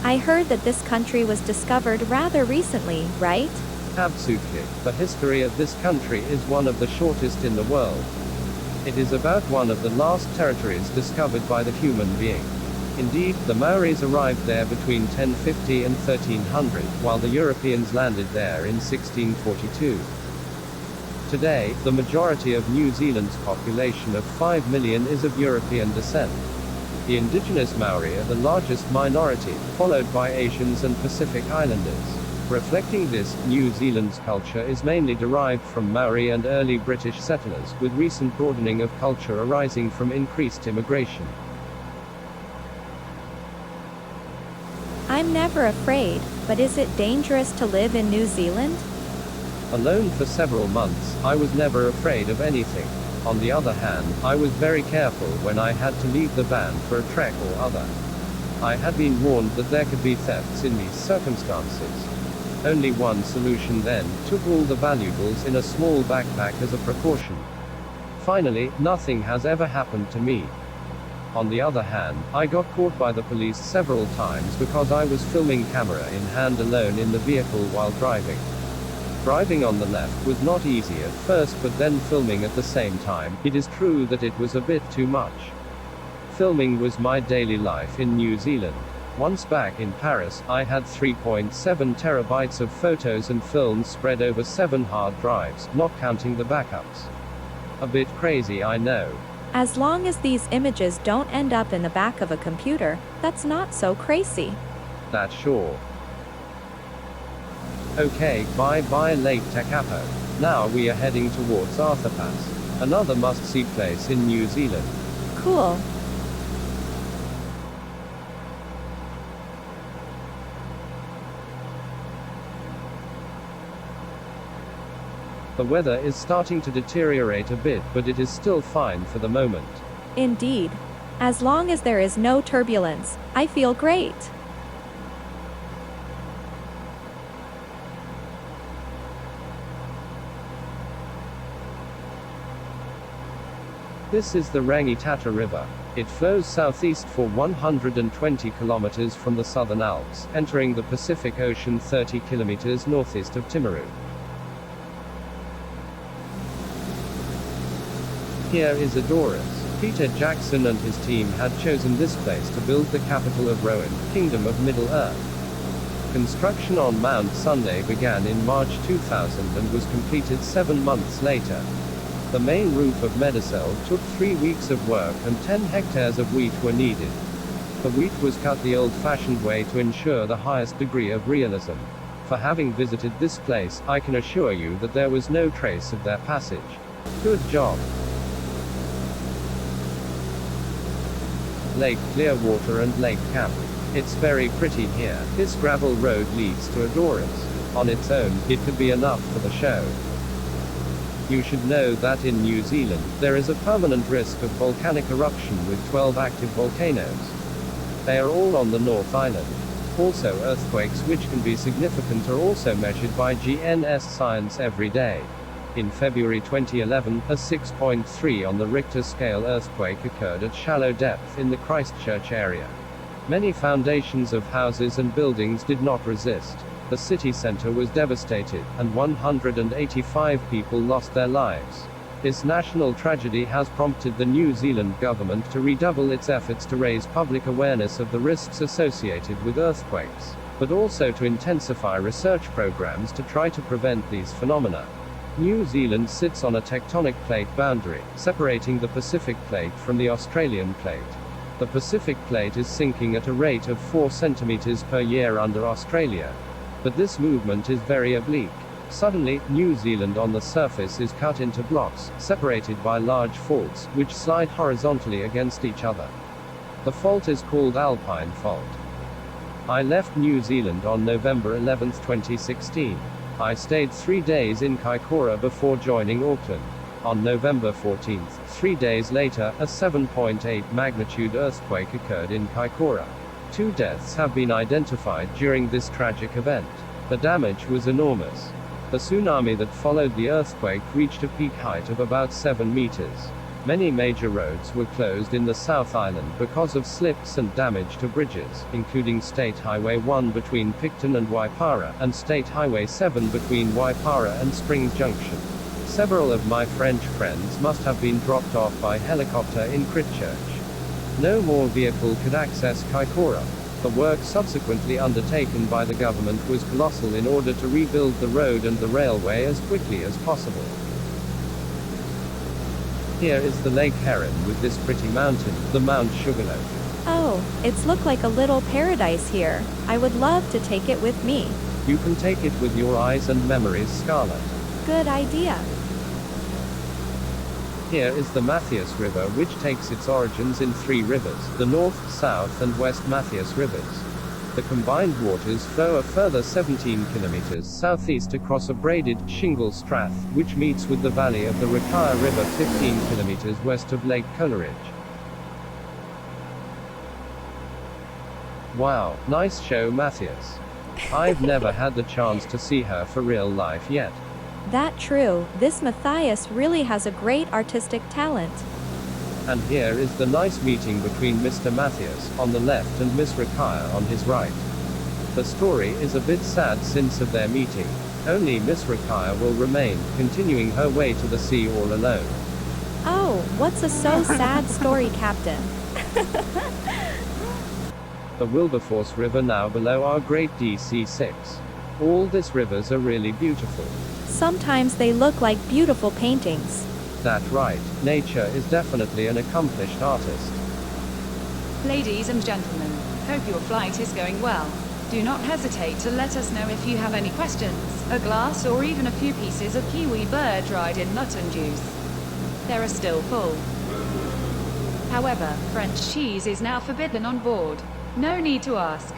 I heard that this country was discovered rather recently, right? Absolutely. The history of this country is one of the shortest in the world. It is about one of the last territories discovered by the human being. Indeed, the Maoris arrived there between 1050 and 1300, while the Europeans landed there in 1642. Today, the majority of New Zealand's population of 5 million is of European descent. The indigenous Maori are the largest minority, followed by Asians and Pacific Islanders. Reflecting this, New Zealand's culture is mainly derived from Maori and early British settlers, with recent broadening of culture arising from increased immigration. I'm never afraid, but is it dangerous to live in New Zealand? Alone for several months, I was never afraid of anything. On the other hand, I was very careful when I had to leave the van for a trek or other. I had been warned that there could be thefts in these circumstances. Only one solution then: took all the valuables in a small backpack as a precaution. Finally, nothing has ever happened to me. On the other hand, I got caught by the police several times because I was filming camera in hand alone in the vehicle while driving. Driving on the left was not easy at first, but then filming at the same time, it is true that it was a bit too much. Filming was my daily life in New Zealand. Once back in Paris, I had 3.7 terabytes of photos and films spread over 7 hard drives, not counting the backups. A bit crazy, I know. As long as these images don't end up in the back of a computer, that's not so crazy. That's sure. Okay, bye-bye Lake Tekapo. Now we are heading towards Arthur Pass, another must-see place in New Zealand. Cool. The weather is starting to deteriorate a bit, but it is still fine for the moment. Indeed. As long as there is no turbulence, I feel great. This is the Rangitata River. It flows southeast for 120 kilometers from the Southern Alps, entering the Pacific Ocean 30 kilometers northeast of Timaru. Here is Adoris. Peter Jackson and his team had chosen this place to build the capital of Rowan, Kingdom of Middle-earth. Construction on Mount Sunday began in March 2000 and was completed 7 months later. The main roof of Medicel took 3 weeks of work and 10 hectares of wheat were needed. The wheat was cut the old-fashioned way to ensure the highest degree of realism. For having visited this place, I can assure you that there was no trace of their passage. Good job. Lake Clearwater and Lake Camp. It's very pretty here. This gravel road leads to Adoris. On its own, it could be enough for the show. You should know that in New Zealand, there is a permanent risk of volcanic eruption with 12 active volcanoes. They are all on the North Island. Also, earthquakes which can be significant are also measured by GNS Science every day. In February 2011, a 6.3 on the Richter scale earthquake occurred at shallow depth in the Christchurch area. Many foundations of houses and buildings did not resist. The city center was devastated, and 185 people lost their lives. This national tragedy has prompted the New Zealand government to redouble its efforts to raise public awareness of the risks associated with earthquakes, but also to intensify research programs to try to prevent these phenomena. New Zealand sits on a tectonic plate boundary, separating the Pacific Plate from the Australian Plate. The Pacific Plate is sinking at a rate of 4 centimeters per year under Australia. But this movement is very oblique. Suddenly, New Zealand on the surface is cut into blocks, separated by large faults, which slide horizontally against each other. The fault is called Alpine Fault. I left New Zealand on November 11, 2016. I stayed 3 days in Kaikoura before joining Auckland. On November 14, 3 days later, a 7.8 magnitude earthquake occurred in Kaikoura. 2 deaths have been identified during this tragic event. The damage was enormous. The tsunami that followed the earthquake reached a peak height of about 7 meters. Many major roads were closed in the South Island because of slips and damage to bridges, including State Highway 1 between Picton and Waipara, and State Highway 7 between Waipara and Springs Junction. Several of my French friends must have been dropped off by helicopter in Christchurch. No more vehicle could access Kaikoura. The work subsequently undertaken by the government was colossal in order to rebuild the road and the railway as quickly as possible. Here is the Lake Heron with this pretty mountain, the Mount Sugarloaf. Oh, it's look like a little paradise here. I would love to take it with me. You can take it with your eyes and memories, Scarlett. Good idea. Here is the Matthias River, which takes its origins in 3 rivers, the North, South and West Matthias rivers. The combined waters flow a further 17 kilometers southeast across a braided, shingle strath, which meets with the valley of the Rakaia River 15 kilometers west of Lake Coleridge. Wow, nice show, Matthias. I've never had the chance to see her for real life yet. That true, this Matthias really has a great artistic talent. And here is the nice meeting between Mr. Matthias, on the left, and Miss Rakaia on his right. The story is a bit sad since of their meeting. Only Miss Rakaia will remain, continuing her way to the sea all alone. Oh, what's a so sad story, Captain? The Wilberforce River now below our great DC6. All these rivers are really beautiful. Sometimes they look like beautiful paintings. That's right, nature is definitely an accomplished artist. Ladies and gentlemen, hope your flight is going well. Do not hesitate to let us know if you have any questions, a glass or even a few pieces of kiwi bird dried in mutton juice. There are still full. However, French cheese is now forbidden on board. No need to ask.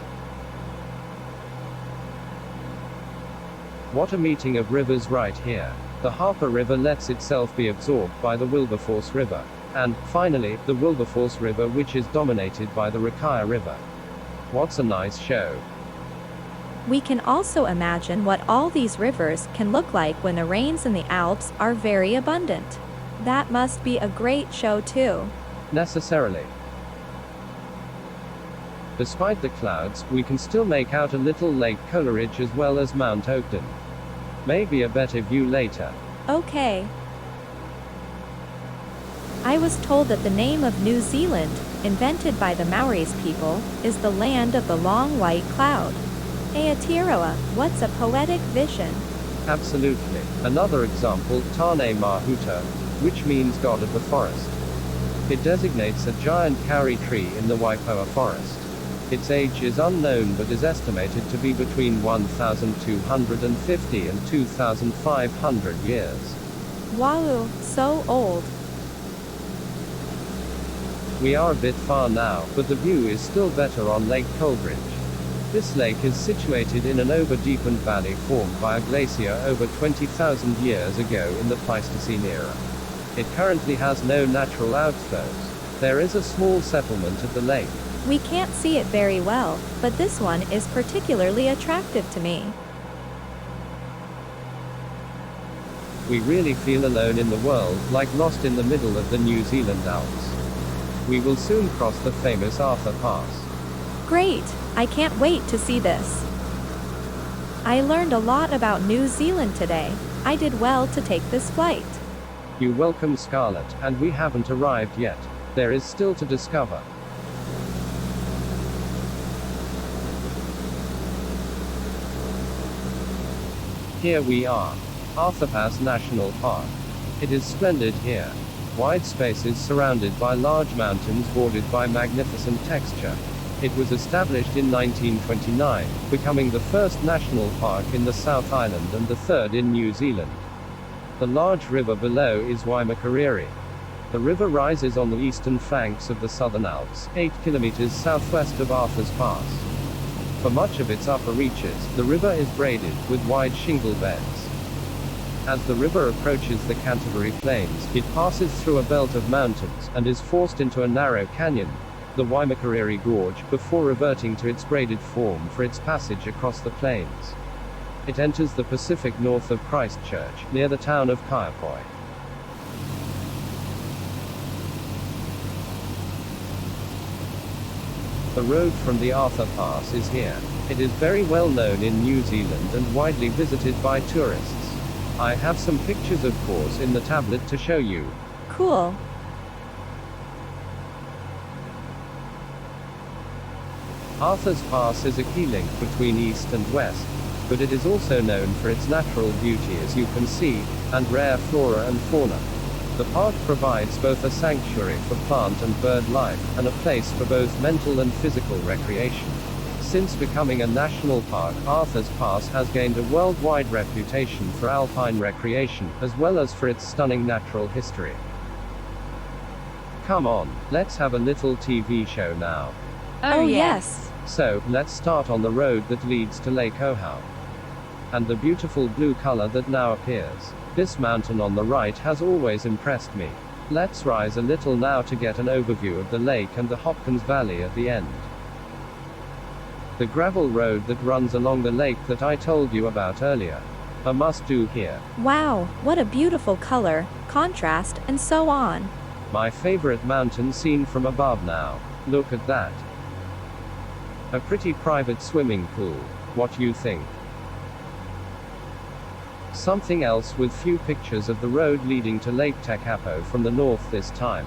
What a meeting of rivers right here. The Harper River lets itself be absorbed by the Wilberforce River. And, finally, the Wilberforce River, which is dominated by the Rakaia River. What's a nice show. We can also imagine what all these rivers can look like when the rains in the Alps are very abundant. That must be a great show too. Necessarily. Despite the clouds, we can still make out a little Lake Coleridge as well as Mount Ogden. Maybe a better view later. Okay. I was told that the name of New Zealand, invented by the Maoris people, is the land of the long white cloud. Aotearoa, what's a poetic vision? Absolutely. Another example, Tane Mahuta, which means God of the forest. It designates a giant kauri tree in the Waipoua forest. Its age is unknown but is estimated to be between 1,250 and 2,500 years. Wow, so old. We are a bit far now, but the view is still better on Lake Coleridge. This lake is situated in an over-deepened valley formed by a glacier over 20,000 years ago in the Pleistocene era. It currently has no natural outflows. There is a small settlement at the lake. We can't see it very well, but this one is particularly attractive to me. We really feel alone in the world, like lost in the middle of the New Zealand Alps. We will soon cross the famous Arthur Pass. Great! I can't wait to see this. I learned a lot about New Zealand today. I did well to take this flight. You're welcome, Scarlett, and we haven't arrived yet. There is still to discover. Here we are. Arthur Pass National Park. It is splendid here. Wide spaces surrounded by large mountains bordered by magnificent texture. It was established in 1929, becoming the first national park in the South Island and the third in New Zealand. The large river below is Waimakariri. The river rises on the eastern flanks of the Southern Alps, 8 kilometers southwest of Arthur's Pass. For much of its upper reaches, the river is braided with wide shingle beds. As the river approaches the Canterbury Plains, it passes through a belt of mountains, and is forced into a narrow canyon, the Waimakariri Gorge, before reverting to its braided form for its passage across the plains. It enters the Pacific north of Christchurch, near the town of Kaiapoi. The road from the Arthur Pass is here. It is very well known in New Zealand and widely visited by tourists. I have some pictures of course in the tablet to show you. Cool. Arthur's Pass is a key link between east and west, but it is also known for its natural beauty as you can see, and rare flora and fauna. The park provides both a sanctuary for plant and bird life, and a place for both mental and physical recreation. Since becoming a national park, Arthur's Pass has gained a worldwide reputation for alpine recreation, as well as for its stunning natural history. Come on, let's have a little TV show now. Oh yes. So, let's start on the road that leads to Lake Ohau. And the beautiful blue color that now appears. This mountain on the right has always impressed me. Let's rise a little now to get an overview of the lake and the Hopkins Valley at the end. The gravel road that runs along the lake that I told you about earlier. A must-do here. Wow, what a beautiful color, contrast, and so on. My favorite mountain seen from above now. Look at that. A pretty private swimming pool. What you think? Something else with few pictures of the road leading to Lake Tekapo from the north this time.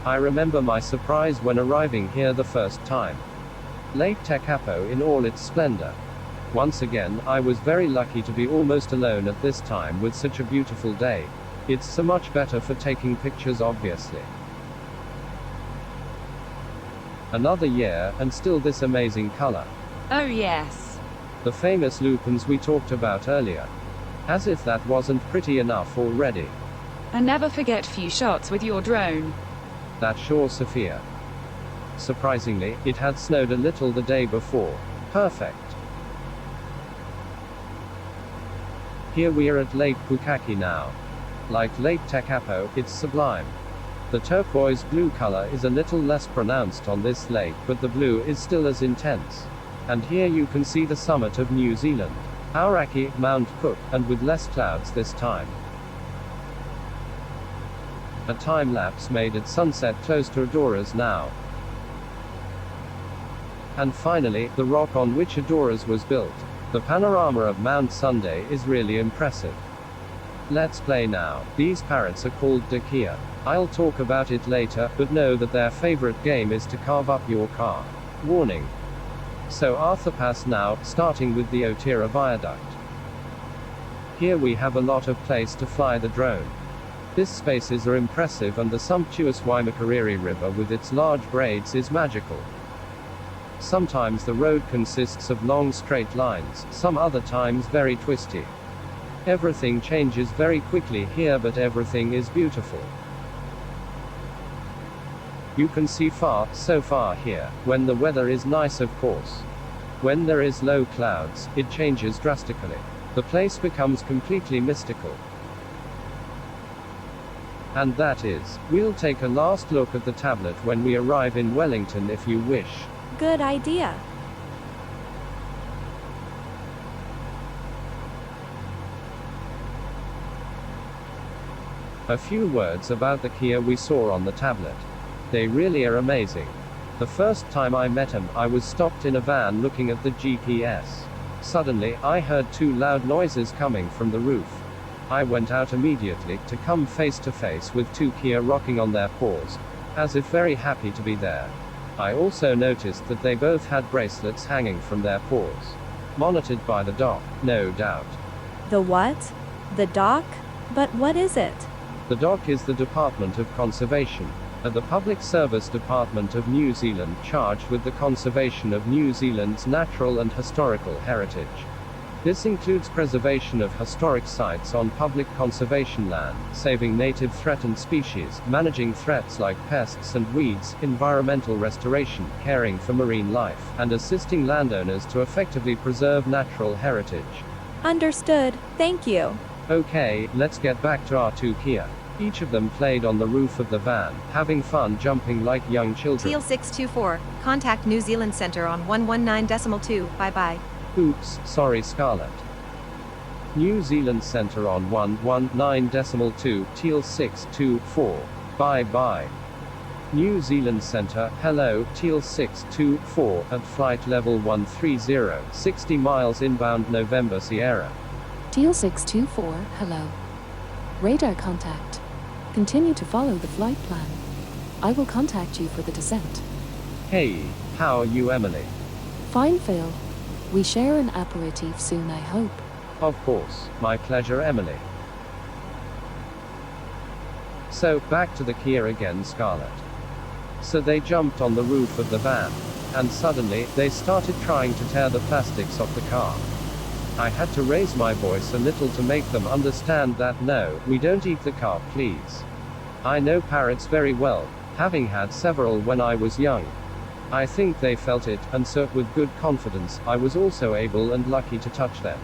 I remember my surprise when arriving here the first time. Lake Tekapo in all its splendor. Once again, I was very lucky to be almost alone at this time with such a beautiful day. It's so much better for taking pictures obviously. Another year, and still this amazing color. Oh yes. The famous lupins we talked about earlier. As if that wasn't pretty enough already. And never forget few shots with your drone. That's sure Sophia. Surprisingly, it had snowed a little the day before. Perfect. Here we are at Lake Pukaki now. Like Lake Tekapo, it's sublime. The turquoise blue color is a little less pronounced on this lake, but the blue is still as intense. And here you can see the summit of New Zealand. Aoraki, Mount Cook, and with less clouds this time. A time-lapse made at sunset close to Adoras now. And finally, the rock on which Adoras was built. The panorama of Mount Sunday is really impressive. Let's play now. These parrots are called dakia. I'll talk about it later, but know that their favorite game is to carve up your car. Warning. So Arthur Pass now, starting with the Otira Viaduct. Here we have a lot of place to fly the drone. These spaces are impressive and the sumptuous Waimakariri River with its large braids is magical. Sometimes the road consists of long straight lines, some other times very twisty. Everything changes very quickly here, but everything is beautiful. You can see far, so far here, when the weather is nice of course. When there is low clouds, it changes drastically. The place becomes completely mystical. And that is, we'll take a last look at the tablet when we arrive in Wellington if you wish. Good idea. A few words about the Kia we saw on the tablet. They really are amazing. The first time I met him, I was stopped in a van looking at the GPS. Suddenly, I heard two loud noises coming from the roof. I went out immediately to come face to face with two Kia rocking on their paws, as if very happy to be there. I also noticed that they both had bracelets hanging from their paws. Monitored by the dock, no doubt. The what? The dock? But what is it? The dock is the Department of Conservation. The Public Service Department of New Zealand charged with the conservation of New Zealand's natural and historical heritage. This includes preservation of historic sites on public conservation land, saving native threatened species, managing threats like pests and weeds, environmental restoration, caring for marine life, and assisting landowners to effectively preserve natural heritage. Understood, thank you. Okay, let's get back to our two Kia. Each of them played on the roof of the van, having fun jumping like young children. Teal 624, contact New Zealand Centre on 119.2, bye-bye. Oops, sorry Scarlett. New Zealand Centre on 119.2, Teal 624, bye-bye. New Zealand Center, hello, Teal 624, at flight level 130, 60 miles inbound November Sierra. Teal 624, hello. Radar contact. Continue to follow the flight plan. I will contact you for the descent. Hey, how are you, Emily? Fine, Phil. We share an aperitif soon, I hope. Of course, my pleasure, Emily. So, back to the Kia again, Scarlett. So they jumped on the roof of the van, and suddenly, they started trying to tear the plastics off the car. I had to raise my voice a little to make them understand that no, we don't eat the car, please. I know parrots very well, having had several when I was young. I think they felt it, and so with good confidence, I was also able and lucky to touch them.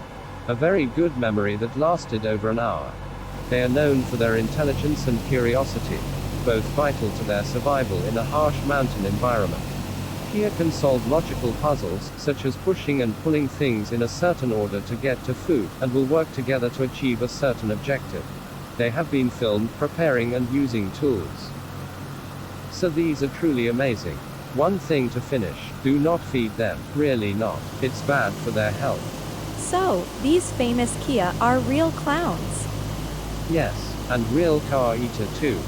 A very good memory that lasted over an hour. They are known for their intelligence and curiosity, both vital to their survival in a harsh mountain environment. Kia can solve logical puzzles, such as pushing and pulling things in a certain order to get to food, and will work together to achieve a certain objective. They have been filmed preparing and using tools. So these are truly amazing. One thing to finish, do not feed them, really not. It's bad for their health. So, these famous Kia are real clowns. Yes, and real car eater too.